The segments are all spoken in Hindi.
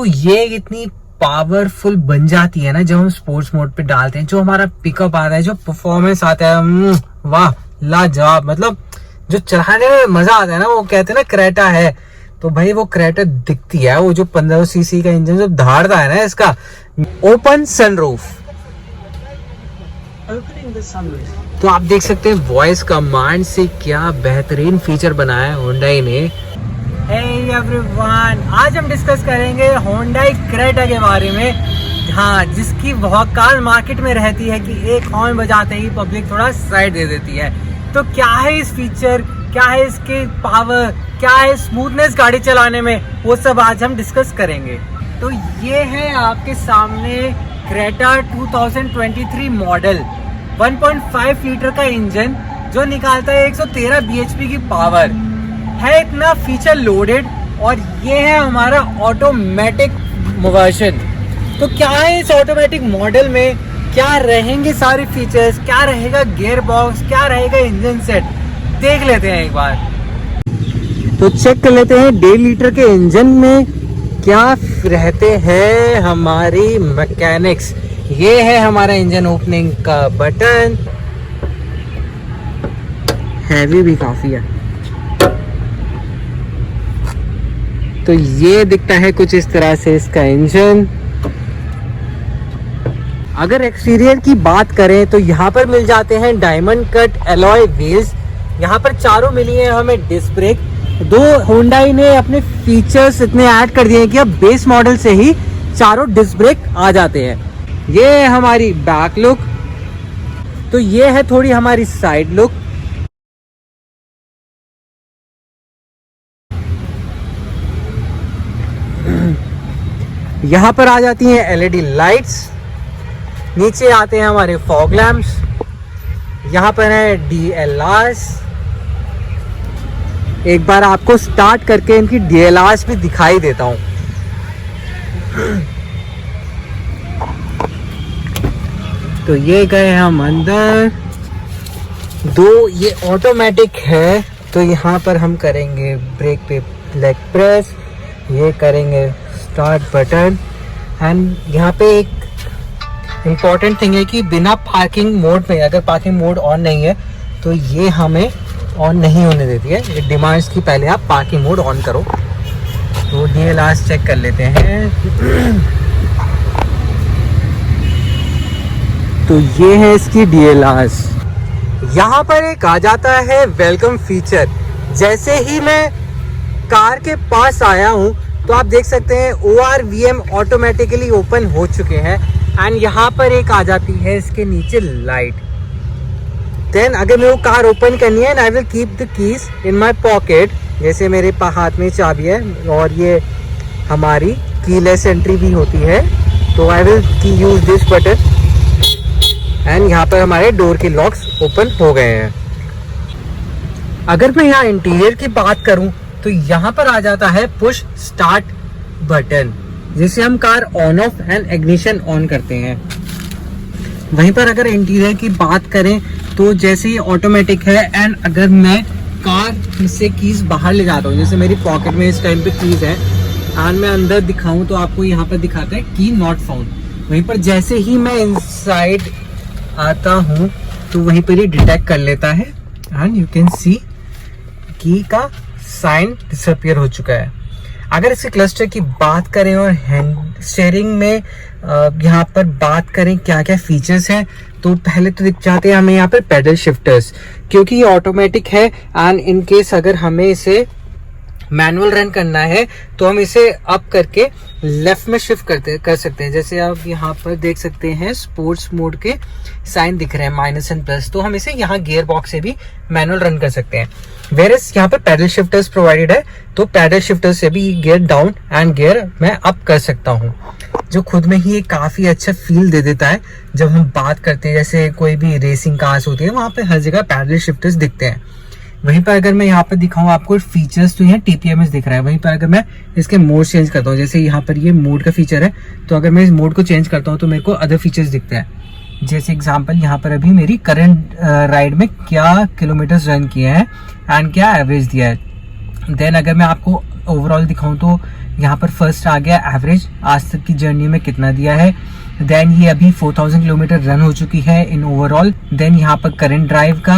तो ये इतनी पावरफुल बन जाती है ना जब हम स्पोर्ट्स मोड पे डालते हैं। जो हमारा पिकअप आता है, जो परफॉर्मेंस आता है, वाह लाजवाब। मतलब जो चलाने में मजा आता है ना, वो कहते हैं ना क्रेटा है, तो भाई वो क्रेटा दिखती है। वो जो 1500 सीसी का इंजन जब धारता है ना इसका। ओपन सनरूफ, तो आप देख सकते हैं वॉइस कमांड से क्या बेहतरीन फीचर बनाया है Hyundai ने। Hey everyone, आज हम डिस्कस करेंगे Hyundai Creta के बारे में। हाँ, जिसकी वकालत मार्केट में रहती है कि एक हॉर्न बजाते ही पब्लिक थोड़ा साइड दे देती है। तो क्या है इस फीचर, क्या है इसके पावर, क्या है स्मूथनेस गाड़ी चलाने में, वो सब आज हम डिस्कस करेंगे। तो ये है आपके सामने Creta 2023 मॉडल, 1.5 लीटर का इंजन जो निकालता है 113 bhp की पावर है। इतना फीचर लोडेड, और ये है हमारा ऑटोमेटिक वर्जन। तो क्या है इस ऑटोमेटिक मॉडल में, क्या रहेंगे सारे फीचर्स, क्या रहेगा गियर बॉक्स, क्या रहेगा इंजन सेट, देख लेते हैं एक बार। तो चेक कर लेते हैं 1.5 लीटर के इंजन में क्या रहते हैं हमारी मैकेनिक्स। ये है हमारा इंजन ओपनिंग का बटन, हैवी भी काफी है। तो ये दिखता है कुछ इस तरह से इसका इंजन। अगर एक्सटीरियर की बात करें तो यहाँ पर मिल जाते हैं डायमंड कट एलॉय व्हील्स। यहाँ पर चारों मिली है हमें डिस्क ब्रेक। दो Hyundai ने अपने फीचर्स इतने ऐड कर दिए हैं कि अब बेस मॉडल से ही चारों डिस्क ब्रेक आ जाते हैं। ये है हमारी बैक लुक, तो ये है थोड़ी हमारी साइड लुक। यहाँ पर आ जाती हैं एलईडी लाइट्स, नीचे आते हैं हमारे फॉग लैम्प्स, यहाँ पर है DLRs। एक बार आपको स्टार्ट करके इनकी DLRs भी दिखाई देता हूँ। तो ये गए हम अंदर। दो ये ऑटोमेटिक है, तो यहाँ पर हम करेंगे ब्रेक पे लेग प्रेस, ये करेंगे स्टार्ट बटन। एंड यहाँ पे एक इम्पॉर्टेंट थिंग है कि बिना पार्किंग मोड में, अगर पार्किंग मोड ऑन नहीं है तो ये हमें ऑन नहीं होने देती है। ये डिमांड्स की पहले आप पार्किंग मोड ऑन करो। तो DLRs चेक कर लेते हैं। तो ये है इसकी DLRs। यहाँ पर एक आ जाता है वेलकम फीचर। जैसे ही मैं कार के पास आया हूँ तो आप देख सकते हैं ORVM ऑटोमेटिकली ओपन हो चुके हैं। एंड यहाँ पर एक आ जाती है इसके नीचे लाइट। देन अगर मेरे को कार ओपन करनी है, I will keep the keys in my pocket. जैसे मेरे हाथ में चाबी है, और ये हमारी कीलेस एंट्री भी होती है, तो I will use this button and यहाँ पर हमारे डोर के लॉक्स ओपन हो गए हैं। अगर मैं यहाँ इंटीरियर की बात करूँ तो यहाँ पर आ जाता है पुश स्टार्ट बटन, जिससे हम car on off and ignition on करते हैं। वहीं पर अगर इंटीरियर की बात करें तो जैसे ये ऑटोमेटिक है, एंड अगर मैं कार से कीज बाहर ले जाता हूँ, जैसे मेरी पॉकेट में इस टाइम पे कीज है, एंड मैं अंदर दिखाऊं तो आपको यहाँ पर दिखाता है की नॉट फाउंड। वहीं पर जैसे ही मैं इनसाइड आता हूँ तो वहीं पर ही डिटेक्ट कर लेता है, एंड यू कैन सी की का साइन डिसअपियर हो चुका है। अगर इसके क्लस्टर की बात करें और हैंड स्टीयरिंग में यहाँ पर बात करें क्या क्या फीचर्स हैं, तो पहले तो दिख जाते हैं हमें यहाँ पर पैडल शिफ्टर्स, क्योंकि ये ऑटोमेटिक है। एंड इन केस अगर हमें इसे मैनुअल रन करना है तो हम इसे अप करके लेफ्ट में शिफ्ट कर सकते हैं। जैसे आप यहाँ पर देख सकते हैं स्पोर्ट्स मोड के साइन दिख रहे हैं माइनस एंड प्लस, तो हम इसे यहाँ गियर बॉक्स से भी मैनुअल रन कर सकते हैं। वेरएस यहाँ पर पैडल शिफ्टर्स प्रोवाइडेड है, तो पैडल शिफ्टर से भी गियर डाउन एंड गियर मैं अप कर सकता हूँ, जो खुद में ही एक काफी अच्छा फील दे देता है। जब हम बात करते हैं जैसे कोई भी रेसिंग कार्स होती है, वहां पे हर जगह पैडल शिफ्टर्स दिखते हैं। वहीं पर अगर मैं यहाँ पर दिखाऊं आपको फीचर्स, तो यहाँ TPMS दिख रहा है। वहीं पर अगर मैं इसके मोड चेंज करता हूँ, जैसे यहाँ पर ये मोड का फीचर है, तो अगर मैं इस मोड को चेंज करता हूँ तो मेरे को अदर फीचर्स दिखते हैं। जैसे एग्जांपल यहाँ पर अभी मेरी करंट राइड में क्या किलोमीटर्स रन किए हैं एंड क्या एवरेज दिया है। देन अगर मैं आपको ओवरऑल दिखाऊं तो यहाँ पर फर्स्ट आ गया एवरेज, आज तक की जर्नी में कितना दिया है। देन ये अभी 4000 किलोमीटर रन हो चुकी है इन ओवरऑल। देन यहाँ पर करंट ड्राइव का,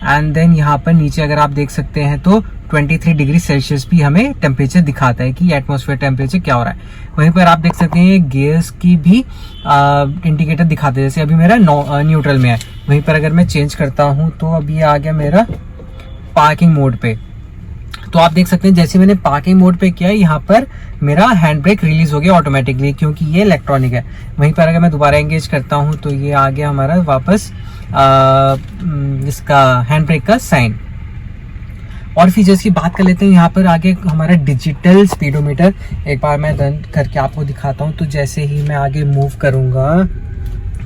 एंड देन यहाँ पर नीचे अगर आप देख सकते हैं तो 23 डिग्री सेल्सियस भी हमें टेम्परेचर दिखाता है कि एटमॉस्फेयर टेम्परेचर क्या हो रहा है। वहीं पर आप देख सकते हैं गियर्स की भी इंडिकेटर दिखाते हैं, जैसे अभी मेरा न्यूट्रल में है। वहीं पर अगर मैं चेंज करता हूँ तो अभी आ गया मेरा पार्किंग मोड पे। तो आप देख सकते हैं जैसे मैंने पार्किंग मोड पे किया, यहाँ पर मेरा हैंड ब्रेक रिलीज हो गया ऑटोमेटिकली, क्योंकि ये इलेक्ट्रॉनिक है। वहीं पर अगर मैं दोबारा एंगेज करता हूँ तो ये आ गया हमारा वापस इसका हैंड ब्रेक का साइन। और फीचर्स की बात कर लेते हैं, यहाँ पर आगे हमारा डिजिटल स्पीडोमीटर, एक बार मैं रन करके आपको दिखाता हूँ। तो जैसे ही मैं आगे मूव करूँगा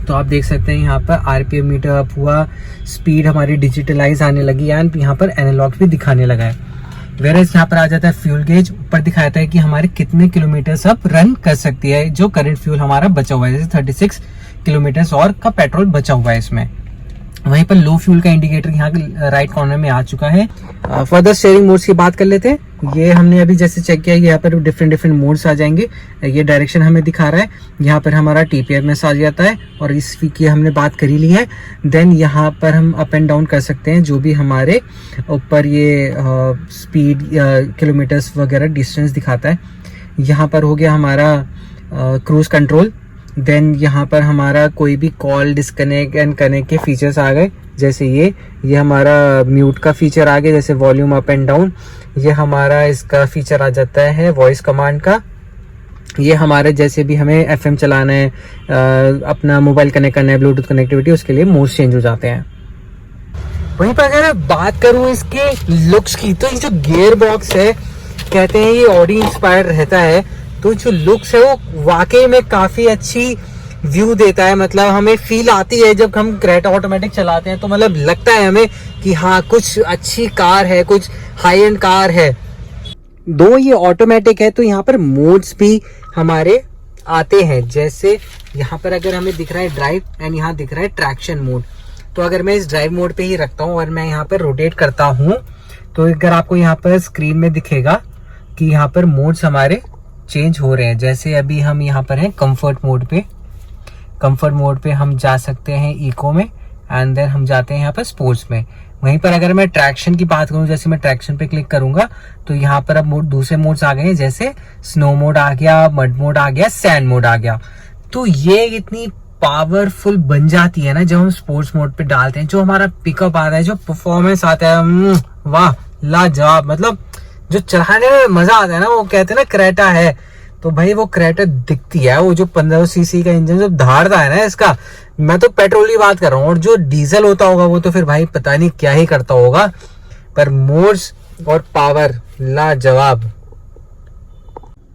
तो आप देख सकते हैं यहाँ पर आरपीएम मीटर अप हुआ, स्पीड हमारी डिजिटलाइज आने लगी, एंड यहाँ पर एनालॉग भी दिखाने लगा है। वेरएज यहाँ पर आ जाता है फ्यूल गेज, ऊपर दिखाता है कि हमारे कितने किलोमीटर अब रन कर सकती है जो करंट फ्यूल हमारा बचा हुआ है, जैसे 36 किलोमीटर और का पेट्रोल बचा हुआ है इसमें। वहीं पर लो फ्यूल का इंडिकेटर यहाँ राइट कॉर्नर में आ चुका है। फर्दर स्टीयरिंग मोड्स की बात कर लेते हैं। ये हमने अभी जैसे चेक किया, यहाँ पर डिफरेंट मोड्स आ जाएंगे। ये डायरेक्शन हमें दिखा रहा है, यहाँ पर हमारा टीपीएमएस आ जाता है, और इस की हमने बात कर ही ली है। देन यहाँ पर हम अप एंड डाउन कर सकते हैं, जो भी हमारे ऊपर ये स्पीड किलोमीटर्स वगैरह डिस्टेंस दिखाता है। यहाँ पर हो गया हमारा क्रूज कंट्रोल। देन यहाँ पर हमारा कोई भी कॉल डिस्कनेक्ट एंड कनेक्ट के फीचर्स आ गए, जैसे ये हमारा म्यूट का फीचर आ गया, जैसे वॉल्यूम अप एंड डाउन। ये हमारा इसका फीचर आ जाता है वॉइस कमांड का। ये हमारे जैसे भी हमें एफएम चलाना है, अपना मोबाइल कनेक्ट करना है, ब्लूटूथ कनेक्टिविटी, उसके लिए मोड्स चेंज हो जाते हैं। वहीं पर अगर बात करूं इसके लुक्स की, तो ये जो गियर बॉक्स है, कहते हैं ये ऑडी इंस्पायर्ड रहता है, तो जो लुक्स है वो वाकई में काफी अच्छी व्यू देता है। मतलब हमें फील आती है जब हम क्रेटा ऑटोमेटिक चलाते हैं, तो मतलब लगता है हमें कि हाँ कुछ अच्छी कार है, कुछ हाई एंड कार है। दो ये ऑटोमेटिक है तो यहाँ पर मोड्स भी हमारे आते हैं, जैसे यहाँ पर अगर हमें दिख रहा है ड्राइव एंड यहाँ दिख रहा है ट्रैक्शन मोड। तो अगर मैं इस ड्राइव मोड पे ही रखता हूँ और मैं यहाँ पर रोटेट करता हूँ, तो अगर आपको यहाँ पर स्क्रीन में दिखेगा कि यहाँ पर मोड्स हमारे चेंज हो रहे हैं। जैसे अभी हम यहाँ पर हैं कंफर्ट मोड पे, कंफर्ट मोड पे हम जा सकते हैं इको में, एंड देन हम जाते हैं यहाँ पर स्पोर्ट्स में। वहीं पर अगर मैं ट्रैक्शन की बात करूं, जैसे मैं ट्रैक्शन पे क्लिक करूंगा तो यहाँ पर अब दूसरे मोड्स आ गए हैं, जैसे स्नो मोड आ गया, मड मोड आ गया, सैंड मोड आ गया। तो ये इतनी पावरफुल बन जाती है ना जब हम स्पोर्ट्स मोड पे डालते हैं, जो हमारा पिकअप आता है, जो परफॉर्मेंस आता है, वाह लाजवाब। मतलब जो चलाने में मजा आता है ना, वो कहते हैं ना क्रेटा है, तो भाई वो क्रेटा दिखती है। वो जो 1500 सीसी का इंजन जब धारता है ना इसका, मैं तो पेट्रोल की बात कर रहा हूँ, और जो डीजल होता होगा वो तो फिर भाई पता नहीं क्या ही करता होगा, पर मोड्स और पावर लाजवाब।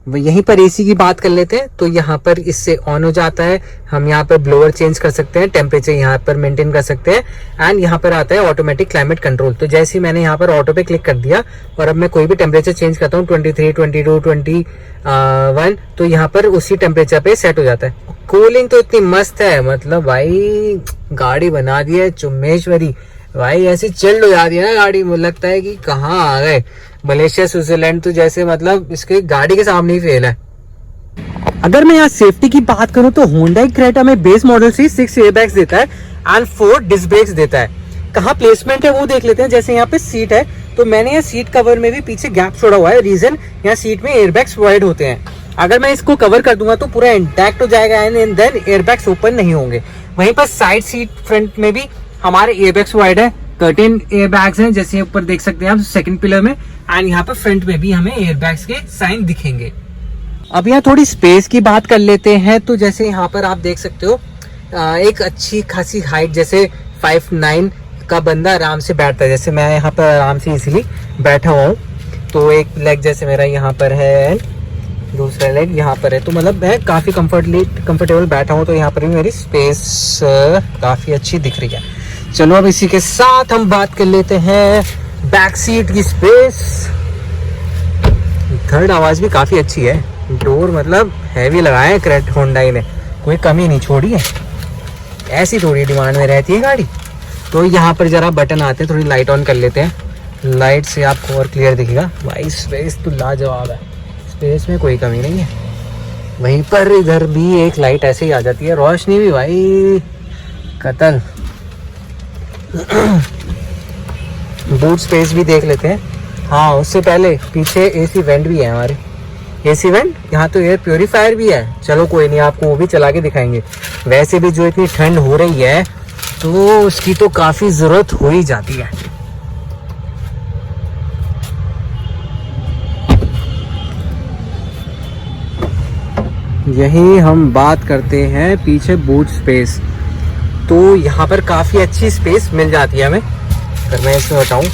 यहीं पर एसी की बात कर लेते हैं, तो यहाँ पर इससे ऑन हो जाता है। हम यहाँ पर ब्लोअर चेंज कर सकते हैं, टेम्परेचर यहाँ पर मेंटेन कर सकते हैं, एंड यहाँ पर आता है ऑटोमेटिक क्लाइमेट कंट्रोल। तो जैसे ही मैंने यहाँ पर ऑटो पे क्लिक कर दिया और अब मैं कोई भी टेम्परेचर चेंज करता हूँ, 23, 22, 21, तो यहाँ पर उसी टेम्परेचर पे सेट हो जाता है। कूलिंग तो इतनी मस्त है, मतलब भाई गाड़ी बना दी है चुम्मेश्वरी भाई, ऐसी चिल्ड हो जाती है ना गाड़ी, मुझे लगता है कि कहाँ आ गए, मलेशिया स्विट्जरलैंड। तो जैसे मतलब इसके गाड़ी के सामने ही फेल है। अगर मैं यहाँ सेफ्टी की बात करूँ तो Hyundai क्रेटा में बेस मॉडल से 6 एयरबैग्स देता है एंड 4 डिस्क ब्रेक्स देता है। कहाँ प्लेसमेंट है वो देख लेते हैं। जैसे यहाँ पे सीट है, तो मैंने यहाँ सीट कवर में भी पीछे गैप छोड़ा हुआ है, रीजन यहाँ सीट में एयरबैग्स प्रोवाइड होते हैं। अगर मैं इसको कवर कर दूंगा तो पूरा इंटैक्ट हो जाएगा एंड देन एयरबैग्स ओपन नहीं होंगे। वहीं पर साइड सीट फ्रंट में भी हमारे एयरबैग्स प्रोवाइड है, 13 एयरबैग्स हैं, जैसे ऊपर देख सकते हैं आप सेकंड पिलर में, एंड यहाँ पर फ्रंट में भी हमें एयरबैग्स के साइन दिखेंगे। अब यहाँ थोड़ी स्पेस की बात कर लेते हैं, तो जैसे यहाँ पर आप देख सकते हो एक अच्छी खासी हाइट, जैसे 5'9" का बंदा आराम से बैठता है। जैसे मैं यहाँ पर आराम से इजीली बैठा हुआ हूँ, तो एक लेग जैसे मेरा यहाँ पर है, दूसरा लेग यहाँ पर है, तो मतलब मैं काफ़ी कंफर्टेबल बैठा हूँ। तो यहाँ पर भी मेरी स्पेस काफ़ी अच्छी दिख रही है। चलो अब इसी के साथ हम बात कर लेते हैं बैक सीट की स्पेस। थर्ड आवाज़ भी काफ़ी अच्छी है, डोर मतलब हैवी लगाए हैं क्रेटा Hyundai ने, कोई कमी नहीं छोड़ी है। ऐसी थोड़ी डिमांड में रहती है गाड़ी। तो यहाँ पर जरा बटन आते हैं, थोड़ी लाइट ऑन कर लेते हैं, लाइट से आपको और क्लियर दिखेगा। भाई स्पेस तो लाजवाब है, स्पेस में कोई कमी नहीं है। वहीं पर इधर भी एक लाइट ऐसे ही आ जाती है, रोशनी भी भाई कतल। बूट स्पेस भी देख लेते हैं। हाँ, उससे पहले पीछे एसी वेंट भी है हमारे। एसी वेंट, यहाँ तो एयर प्योरीफायर भी है। चलो कोई नहीं, आपको वो भी चला के दिखाएंगे। वैसे भी जो इतनी ठंड हो रही है तो उसकी तो काफ़ी ज़रूरत हो ही जाती है। यही हम बात करते हैं पीछे बूट स्पेस, तो यहाँ पर काफ़ी अच्छी स्पेस मिल जाती है हमें। अगर मैं इसमें बताऊँ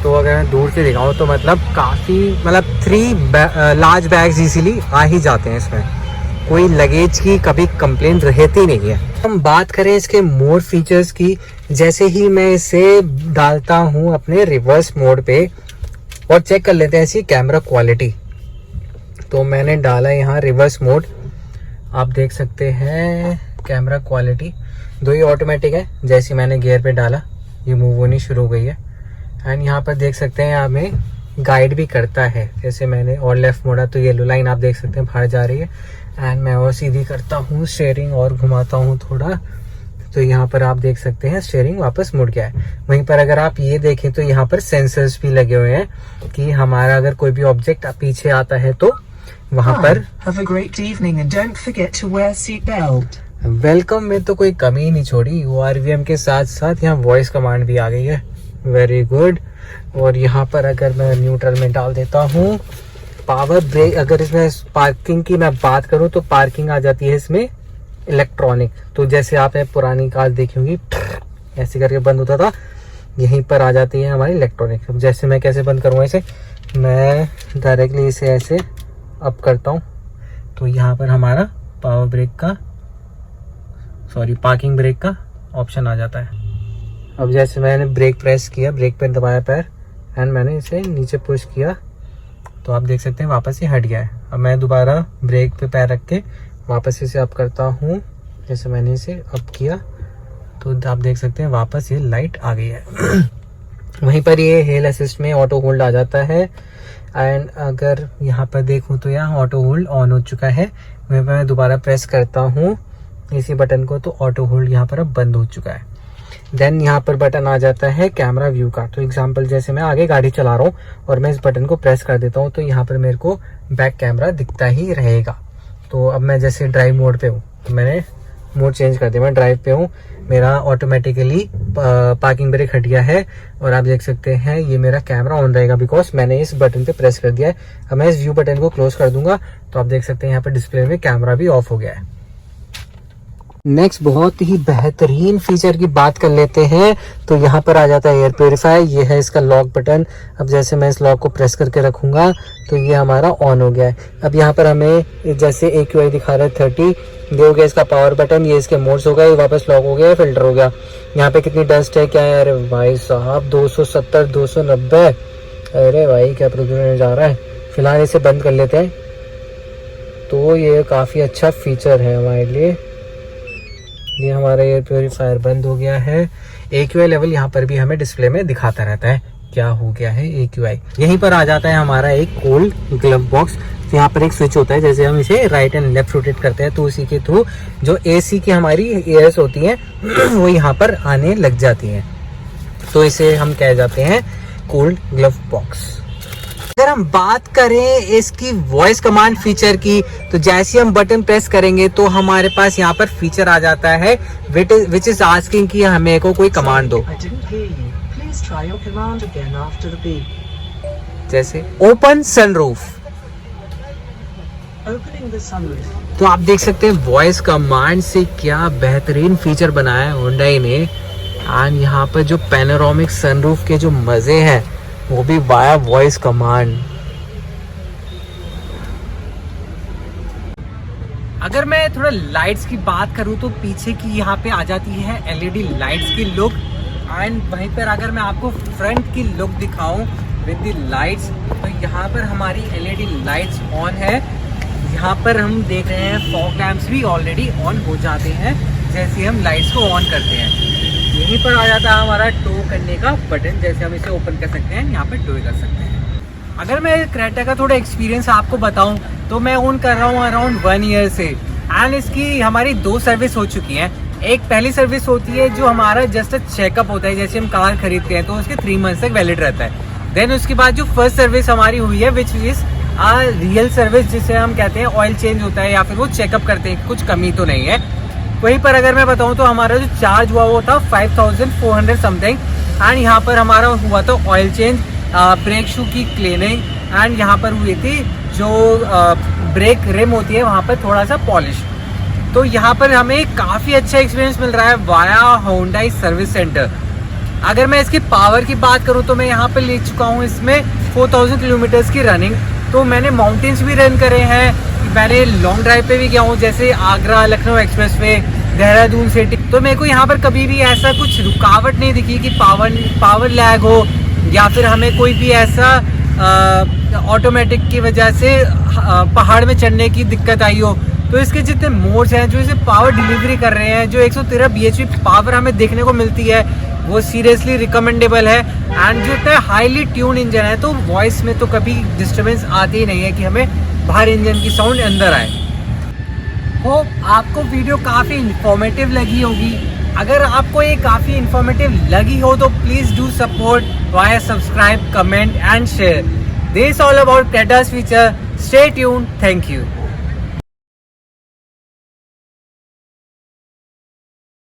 तो अगर मैं दूर से दिखाऊँ तो मतलब काफ़ी, मतलब 3 लार्ज बैग्स इजीली आ ही जाते हैं इसमें। कोई लगेज की कभी कंप्लेंट रहती नहीं है। हम बात करें इसके मोड फीचर्स की, जैसे ही मैं इसे डालता हूँ अपने रिवर्स मोड पे और चेक कर लेते हैं इसकी कैमरा क्वालिटी। तो मैंने डाला यहाँ रिवर्स मोड, आप देख सकते हैं कैमरा क्वालिटी। 2 ही ऑटोमेटिक है। जैसे मैंने गियर पे डाला ये मूव होनी शुरू हो गई है। एंड यहाँ पर देख सकते हैं हमें गाइड भी करता है। जैसे मैंने और लेफ्ट मोड़ा तो येलो लाइन आप देख सकते हैं बाहर जा रही है। एंड मैं और सीधी करता हूँ स्टीयरिंग और घुमाता हूँ थोड़ा, तो यहाँ पर आप देख सकते हैं स्टीयरिंग वापस मुड़ गया है। वहीं पर अगर आप ये देखें तो यहाँ पर सेंसर्स भी लगे हुए हैं कि हमारा अगर कोई भी ऑब्जेक्ट पीछे आता है तो वहाँ पर वेलकम में तो कोई कमी ही नहीं छोड़ी। ORVM के साथ साथ यहाँ वॉइस कमांड भी आ गई है, वेरी गुड। और यहाँ पर अगर मैं न्यूट्रल में डाल देता हूँ पावर ब्रेक, अगर इसमें पार्किंग की मैं बात करूँ तो पार्किंग आ जाती है इसमें इलेक्ट्रॉनिक। तो जैसे आपने पुरानी कार देखी होंगी ऐसे करके बंद होता था, यहीं पर आ जाती है हमारी इलेक्ट्रॉनिक। अब जैसे मैं कैसे बंद करूँगा इसे, मैं डायरेक्टली इसे ऐसे अप करता हूँ तो यहाँ पर हमारा पावर ब्रेक का, सॉरी पार्किंग ब्रेक का ऑप्शन आ जाता है। अब जैसे मैंने ब्रेक प्रेस किया, ब्रेक पे दबाया पैर एंड मैंने इसे नीचे पुश किया तो आप देख सकते हैं वापस ये हट गया है। अब मैं दोबारा ब्रेक पे पैर रख के वापस इसे अप करता हूँ। जैसे मैंने इसे अप किया तो आप देख सकते हैं वापस ये लाइट आ गई है। वहीं पर ये हेल असिस्ट में ऑटो होल्ड आ जाता है। एंड अगर यहाँ पर देखूँ तो यहाँ ऑटो होल्ड ऑन हो चुका है। मैं दोबारा प्रेस करता हूँ इसी बटन को तो ऑटो होल्ड यहाँ पर अब बंद हो चुका है। देन यहाँ पर बटन आ जाता है कैमरा व्यू का। तो एग्जांपल जैसे मैं आगे गाड़ी चला रहा हूँ और मैं इस बटन को प्रेस कर देता हूँ तो यहाँ पर मेरे को बैक कैमरा दिखता ही रहेगा। तो अब मैं जैसे ड्राइव मोड पे हूँ तो मैंने मोड चेंज कर दिया, मैं ड्राइव पे हूँ, मेरा ऑटोमेटिकली पार्किंग ब्रेक हट गया है और आप देख सकते हैं ये मेरा कैमरा ऑन रहेगा बिकॉज मैंने इस बटन पे प्रेस कर दिया है। अब मैं इस व्यू बटन को क्लोज कर दूंगा तो आप देख सकते हैं यहाँ पर डिस्प्ले में कैमरा भी ऑफ हो गया है। नेक्स्ट बहुत ही बेहतरीन फीचर की बात कर लेते हैं तो यहाँ पर आ जाता है एयर प्योरीफायर। ये है इसका लॉक बटन। अब जैसे मैं इस लॉक को प्रेस करके रखूंगा तो ये हमारा ऑन हो गया है। अब यहाँ पर हमें जैसे AQI दिखा रहा है 30, ये हो गया इसका पावर बटन, ये इसके मोड्स हो गए, ये वापस लॉक हो गया, फिल्टर हो गया। यहाँ पे कितनी डस्ट है क्या है, अरे भाई साहब 270 290, अरे भाई क्या प्रदूषण जा रहा है। फिलहाल इसे बंद कर लेते हैं। तो ये काफ़ी अच्छा फीचर है हमारे लिए। ये हमारा एयर प्योरीफायर बंद हो गया है। AQI लेवल यहाँ पर भी हमें डिस्प्ले में दिखाता रहता है क्या हो गया है AQI। यहीं पर आ जाता है हमारा एक कोल्ड ग्लव बॉक्स। तो यहाँ पर एक स्विच होता है, जैसे हम इसे राइट एंड लेफ्ट रोटेट करते हैं तो उसी के थ्रू जो AC की हमारी एयर्स होती हैं वो यहाँ पर आने लग जाती हैं। तो इसे हम कह जाते हैं कोल्ड ग्लव बॉक्स। अगर हम बात करें इसकी वॉइस कमांड फीचर की तो जैसे हम बटन प्रेस करेंगे तो हमारे पास यहाँ पर फीचर आ जाता है विच इज आस्किंग कि हमें को कोई कमांड दो। जैसे ओपन सनरूफ, तो आप देख सकते हैं वॉइस कमांड से क्या बेहतरीन फीचर बनाया है होंडा ने। एंड यहाँ पर जो पैनोरामिक सनरूफ के जो मजे हैं वो भी वाया वॉइस कमांड। अगर मैं थोड़ा लाइट्स की बात करूं तो पीछे की यहाँ पे आ जाती है LED लाइट्स की लुक। एंड वहीं पर अगर मैं आपको फ्रंट की लुक दिखाऊं विद द लाइट्स तो यहाँ पर हमारी LED लाइट्स ऑन है। यहाँ पर हम देख रहे हैं फॉग लैंप्स भी ऑलरेडी ऑन हो जाते हैं जैसे हम लाइट्स को ऑन करते हैं। यहीं पर आ जाता है हमारा टो करने का बटन, जैसे हम इसे ओपन कर सकते हैं, यहाँ पर टो कर सकते हैं। अगर मैं क्रेटा का थोड़ा एक्सपीरियंस आपको बताऊं तो मैं ओन कर रहा हूँ अराउंड 1 ईयर से, एंड इसकी हमारी 2 सर्विस हो चुकी हैं। एक पहली सर्विस होती है जो हमारा जस्ट चेकअप होता है, जैसे हम कार खरीदते हैं तो उसके 3 मंथ्स तक वैलिड रहता है। देन उसके बाद जो फर्स्ट सर्विस हमारी हुई है विच इज रियल सर्विस, जिसे हम कहते हैं ऑयल चेंज होता है या फिर वो चेकअप करते हैं कुछ कमी तो नहीं है। वहीं पर अगर मैं बताऊं तो हमारा जो चार्ज हुआ वो था 5400 समथिंग, एंड यहाँ पर हमारा हुआ था ऑयल चेंज, ब्रेक शू की क्लीनिंग, एंड यहाँ पर हुई थी जो ब्रेक रिम होती है वहाँ पर थोड़ा सा पॉलिश। तो यहाँ पर हमें काफ़ी अच्छा एक्सपीरियंस मिल रहा है वाया होंडाई सर्विस सेंटर। अगर मैं इसकी पावर की बात करूँ तो मैं यहाँ पर ले चुका हूँ इसमें 4000 किलोमीटर्स की रनिंग। तो मैंने माउंटेन्स भी रन करे हैं, मैंने लॉन्ग ड्राइव पे भी गया हूँ, जैसे Agra Lucknow express way, Dehradun city. तो मेरे को यहाँ पर कभी भी ऐसा कुछ रुकावट नहीं दिखी कि पावर लैग हो या फिर हमें कोई भी ऐसा ऑटोमेटिक की वजह से पहाड़ में चढ़ने की दिक्कत आई हो। तो इसके जितने मोड्स हैं जो इसे पावर डिलीवरी कर रहे हैं, जो 113 bhp पावर हमें देखने को मिलती है, वो सीरियसली रिकमेंडेबल है। एंड जो इतना हाईली ट्यून इंजन है तो वॉइस में तो कभी डिस्टर्बेंस आती ही नहीं है कि हमें बाहर इंजन की साउंड अंदर आए। होप आपको वीडियो काफ़ी इंफॉर्मेटिव लगी होगी। अगर आपको ये काफ़ी इंफॉर्मेटिव लगी हो तो please do support via subscribe, comment and share. This all about Creta's feature. Stay tuned. Thank you.